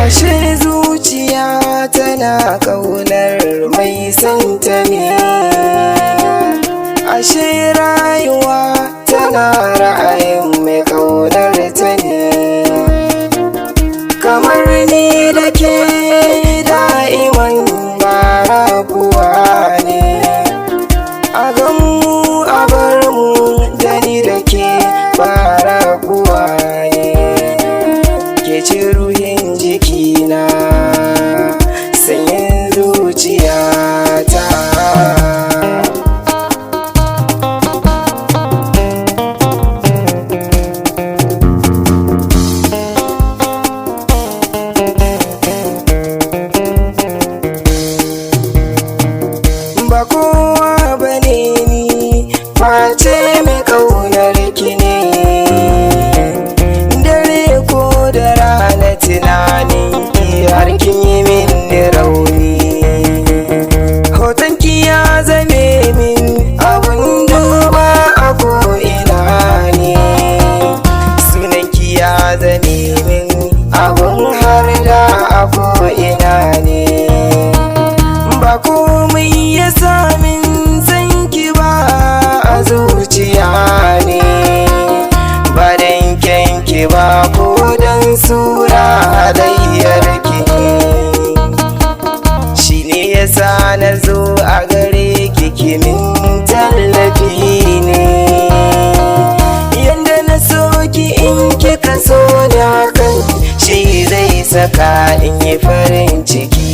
Ashe zuciya tana ƙaunar mai santa ne, ashe rayuwa tana ra'ayin mai ƙaunar ta ne. Kamar ni da ke da'iman ba rabuwa ne, a ganmu a barmu da ni da ke ba rabuwa ne. Ke ce ruhin jikina, sanyin zuciyata. Ba kowa bane ni, face mai ƙaunar ki ne. Dare ko da rana tunanin ki har kin yi min rauni. Hoton ki ya zame min abun duba a ko'ina ne. Sunan ki ya zame min abun har da a ko'ina ne. Ba komai ya samin san ki ba a zuciya ne, ba dan kyanki ba ko dan sura halayyar ki. Shi ne yasa na zo a gare ki kimin tallafi ne. Yanda na so ki in kika so ni hakan, shi zai saka in yi farin ciki.